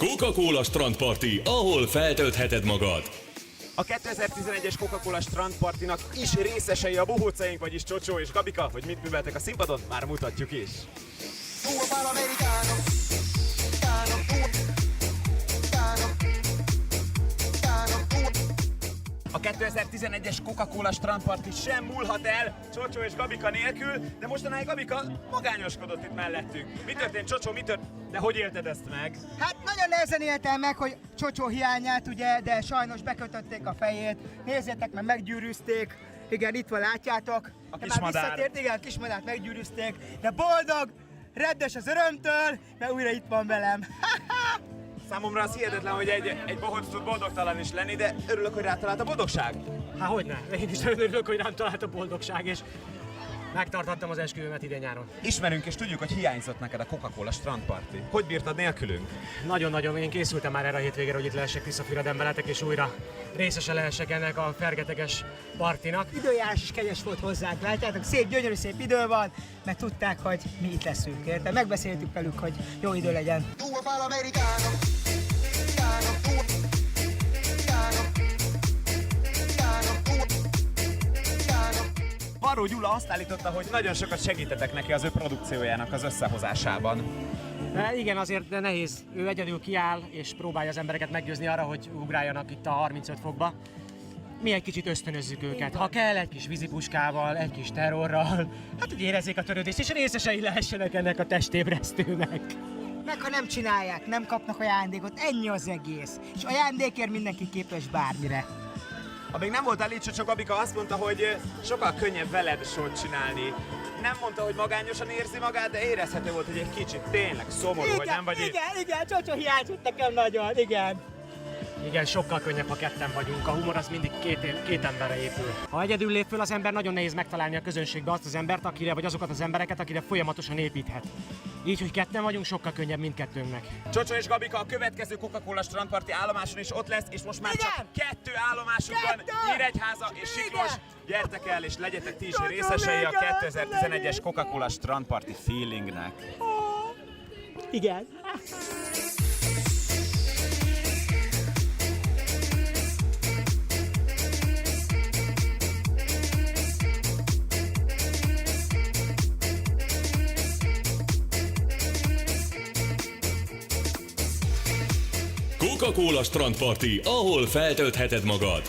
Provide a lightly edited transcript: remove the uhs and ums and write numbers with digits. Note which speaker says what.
Speaker 1: Coca-Cola strandparty, ahol feltöltheted magad.
Speaker 2: A 2011-es Coca-Cola strandpartinak is részesei a bohócaink, vagyis Csocsó és Gabika, hogy mit műveltek a színpadon, már mutatjuk is. A 2011-es Coca-Cola strandparty sem múlhat el Csocsó és Gabika nélkül, de mostanáig Gabika magányoskodott itt mellettünk. Mi történt, Csocsó, de hogy élted ezt meg?
Speaker 3: Hát nagyon nehezen éltem meg, hogy Csocsó hiányát, ugye, de sajnos bekötötték a fejét. Nézzétek, mert meggyűrűzték. Igen, itt van, látjátok.
Speaker 2: A
Speaker 3: De
Speaker 2: kismadár.
Speaker 3: már visszatért, igen, a kismadárt meggyűrűzték. De boldog, reddes az örömtől, mert újra itt van velem.
Speaker 2: Számomra az hihetetlen, hogy egy bohóc tud boldogtalan is lenni, de örülök, hogy rátalált a boldogság.
Speaker 4: Há, hogyne? Én is nagyon örülök, hogy rám talált a boldogság, és megtartottam az esküvőmet idén nyáron.
Speaker 2: Ismerünk és tudjuk, hogy hiányzott neked a Coca-Cola strandparty. Hogy bírtad nélkülünk?
Speaker 4: Nagyon-nagyon, én készültem már erre a hétvégére, hogy itt lehessek Tiszafüredben veletek, és újra részese lehessek ennek a fergeteges partinak.
Speaker 3: Időjárás is kegyes volt hozzánk, látjátok? Szép, gyönyörű szép idő van, mert tudták, hogy mi itt leszünk, érte? Megbeszéltük velük, hogy jó idő legyen.
Speaker 2: Varró Gyula azt állította, hogy nagyon sokat segítetek neki az ő produkciójának az összehozásában.
Speaker 4: De igen, azért de nehéz. Ő egyedül kiáll, és próbálja az embereket meggyőzni arra, hogy ugráljanak itt a 35 fokba. Mi egy kicsit ösztönözzük őket. Ha kell, egy kis vízipuskával, egy kis terrorral, hát hogy érezzék a törődést, és részesei lehessenek ennek a testébresztőnek.
Speaker 3: Meg ha nem csinálják, nem kapnak ajándékot, ennyi az egész. És ajándékért mindenki képes bármire.
Speaker 2: Amíg nem voltál itt, Csocsó, Gabika azt mondta, hogy sokkal könnyebb veled sót csinálni. Nem mondta, hogy magányosan érzi magát, de érezhető volt, hogy egy kicsit tényleg szomorú, hogy nem vagy itt.
Speaker 3: Igen, Csocsó hiányzott nekem nagyon, igen.
Speaker 4: Igen, sokkal könnyebb, ha ketten vagyunk. A humor az mindig két emberre épül. Ha egyedül lép föl az ember, nagyon nehéz megtalálni a közönségbe azt az embert, akire, vagy azokat az embereket, akire folyamatosan építhet. Így, hogy ketten vagyunk, sokkal könnyebb mindkettőnknek.
Speaker 2: Csocsó és Gabika a következő Coca-Cola strandparty állomáson is ott lesz, és most már
Speaker 3: Igen!
Speaker 2: csak 2 állomásunk van, Nyíregyháza és Siklós. Gyertek el, és legyetek ti is
Speaker 3: Csocsó,
Speaker 2: részesei a
Speaker 3: még
Speaker 2: 2011-es Coca-Cola strandparty feelingnek.
Speaker 3: Igen.
Speaker 1: Coca-Cola strandparty, ahol feltöltheted magad.